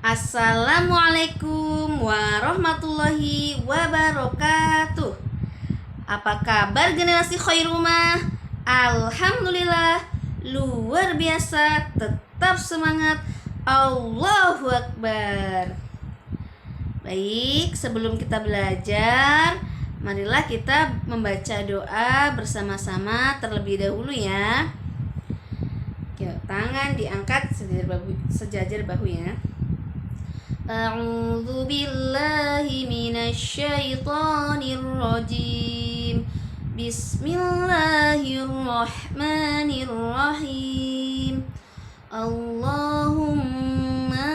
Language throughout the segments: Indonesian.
Assalamualaikum warahmatullahi wabarakatuh. Apa kabar generasi Khairumah? Alhamdulillah, luar biasa, tetap semangat. Allahu Akbar. Baik, sebelum kita belajar, marilah kita membaca doa bersama-sama terlebih dahulu ya. Tangan diangkat sejajar bahu ya. A'udzu billahi minasyaitonir rajim. Bismillahirrahmanirrahim. Allahumma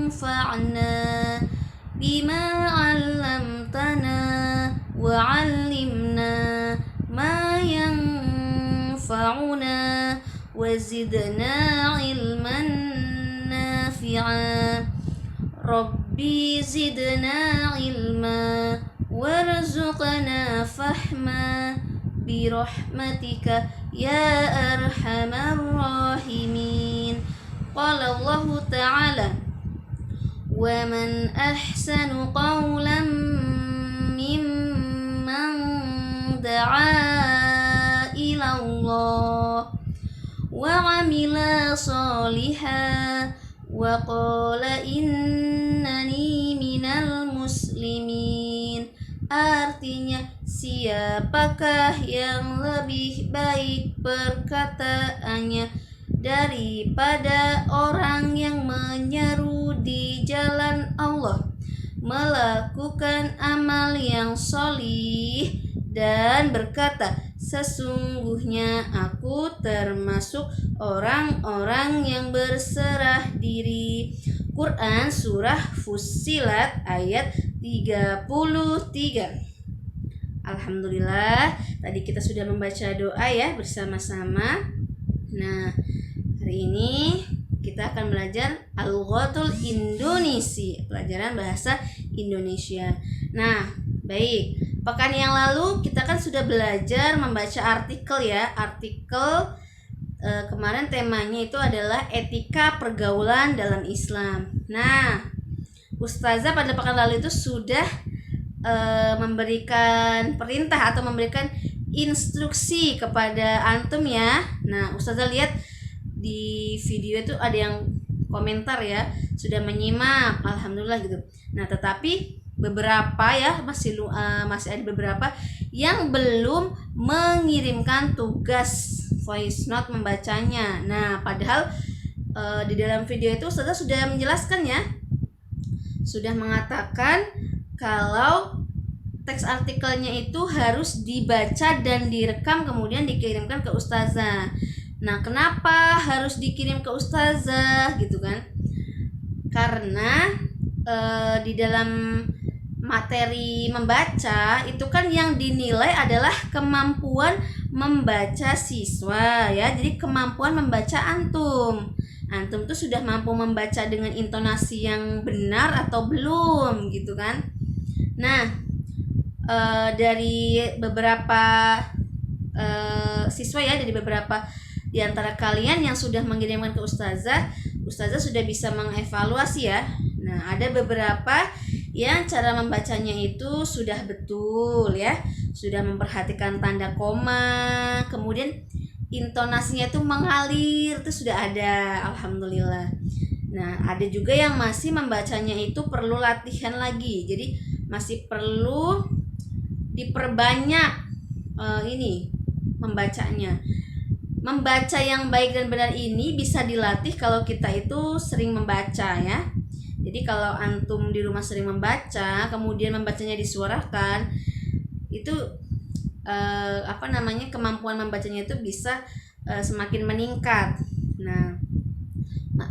anfa'na bima 'allamtana wa 'allimna ma yanfa'una wa zidna 'ilman nafi'a. Rabbi zidna ilma warzuqna fahma birahmatika ya arhamar rahimin. Qala Allah ta'ala, wa man ahsanu qawlan mimman da'a ila Allah wa amila salihan wa qala innani minal muslimin. Artinya, siapakah yang lebih baik perkataannya daripada orang yang menyeru di jalan Allah, melakukan amal yang sholih dan berkata, sesungguhnya aku termasuk orang-orang yang berserah diri. Quran Surah Fussilat ayat 33. Alhamdulillah, tadi kita sudah membaca doa ya bersama-sama. Nah, hari ini kita akan belajar Al-Lughatul Indonesia, pelajaran bahasa Indonesia. Nah, baik. Pekan yang lalu kita kan sudah belajar membaca artikel ya. Artikel kemarin temanya itu adalah etika pergaulan dalam Islam. Nah, Ustazah pada pekan lalu itu sudah memberikan perintah atau memberikan instruksi kepada antum ya. Nah, Ustazah lihat di video itu ada yang komentar ya, sudah menyimak, alhamdulillah gitu. Nah, tetapi beberapa ya masih ada beberapa yang belum mengirimkan tugas voice note membacanya. Nah, padahal di dalam video itu Ustazah sudah menjelaskan ya, sudah mengatakan kalau teks artikelnya itu harus dibaca dan direkam kemudian dikirimkan ke Ustazah. Nah, kenapa harus dikirim ke Ustazah gitu kan? Karena di dalam materi membaca itu kan yang dinilai adalah kemampuan membaca siswa ya. Jadi kemampuan membaca antum tuh sudah mampu membaca dengan intonasi yang benar atau belum gitu kan. Nah, dari beberapa siswa ya, dari beberapa di antara kalian yang sudah mengirimkan ke Ustazah sudah bisa mengevaluasi ya. Nah, ada beberapa yang cara membacanya itu sudah betul ya, sudah memperhatikan tanda koma, kemudian intonasinya itu mengalir, itu sudah ada, alhamdulillah. Nah, ada juga yang masih membacanya itu perlu latihan lagi, jadi masih perlu diperbanyak ini membacanya. Membaca yang baik dan benar ini bisa dilatih kalau kita itu sering membaca ya. Jadi kalau antum di rumah sering membaca, kemudian membacanya disuarakan, itu kemampuan membacanya itu bisa semakin meningkat. Nah,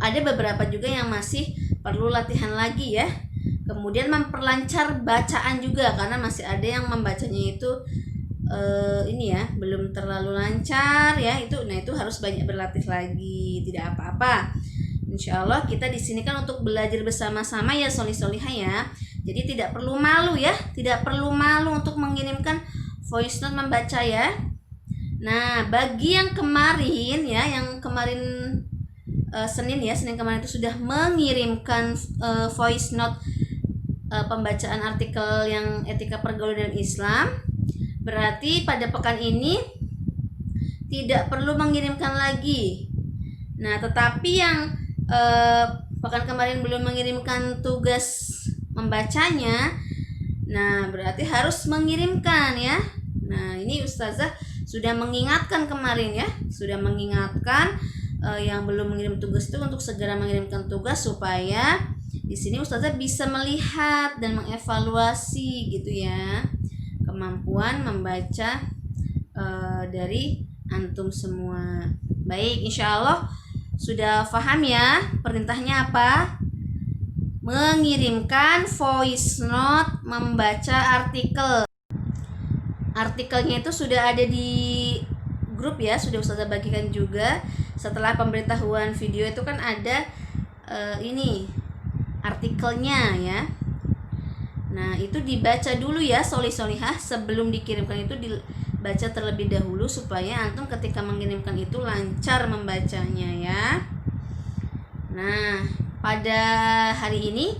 ada beberapa juga yang masih perlu latihan lagi ya. Kemudian memperlancar bacaan juga, karena masih ada yang membacanya itu belum terlalu lancar ya. Itu harus banyak berlatih lagi, tidak apa-apa. Insya Allah kita di sini kan untuk belajar bersama-sama ya, solih-solihah ya. Jadi tidak perlu malu ya, tidak perlu malu untuk mengirimkan voice note membaca ya. Nah, bagi yang kemarin Senin ya, Senin kemarin itu sudah mengirimkan voice note pembacaan artikel yang etika pergaulan dan Islam. Berarti pada pekan ini tidak perlu mengirimkan lagi. Nah, tetapi yang pekan kemarin belum mengirimkan tugas membacanya, nah berarti harus mengirimkan ya. Nah, ini Ustazah sudah mengingatkan kemarin ya, sudah mengingatkan yang belum mengirim tugas itu untuk segera mengirimkan tugas, supaya di sini Ustazah bisa melihat dan mengevaluasi gitu ya kemampuan membaca dari antum semua. Baik, insya Allah sudah paham ya perintahnya apa? Mengirimkan voice note membaca artikel. Artikelnya itu sudah ada di grup ya, sudah Ustazah bagikan juga. Setelah pemberitahuan video itu kan ada ini artikelnya ya. Nah, itu dibaca dulu ya solih-solihah, sebelum dikirimkan itu dibaca terlebih dahulu supaya antum ketika mengirimkan itu lancar membacanya ya. Nah, pada hari ini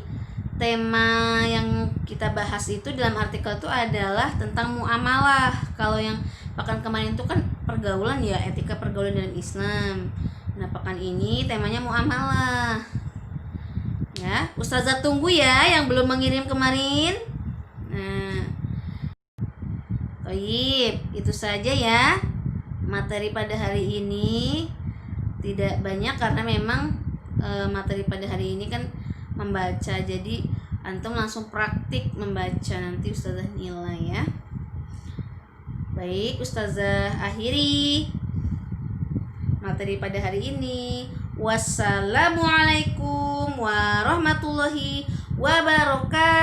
tema yang kita bahas itu dalam artikel itu adalah tentang muamalah. Kalau yang pekan kemarin itu kan pergaulan ya, etika pergaulan dalam Islam. Nah, pekan ini temanya muamalah. Ya, Ustazah tunggu ya yang belum mengirim kemarin. Nah, baik, itu saja ya materi pada hari ini. Tidak banyak karena memang materi pada hari ini kan membaca, jadi antum langsung praktik membaca, nanti Ustazah nilai ya. Baik, Ustazah akhiri materi pada hari ini. Wassalamualaikum warahmatullahi wabarakatuh.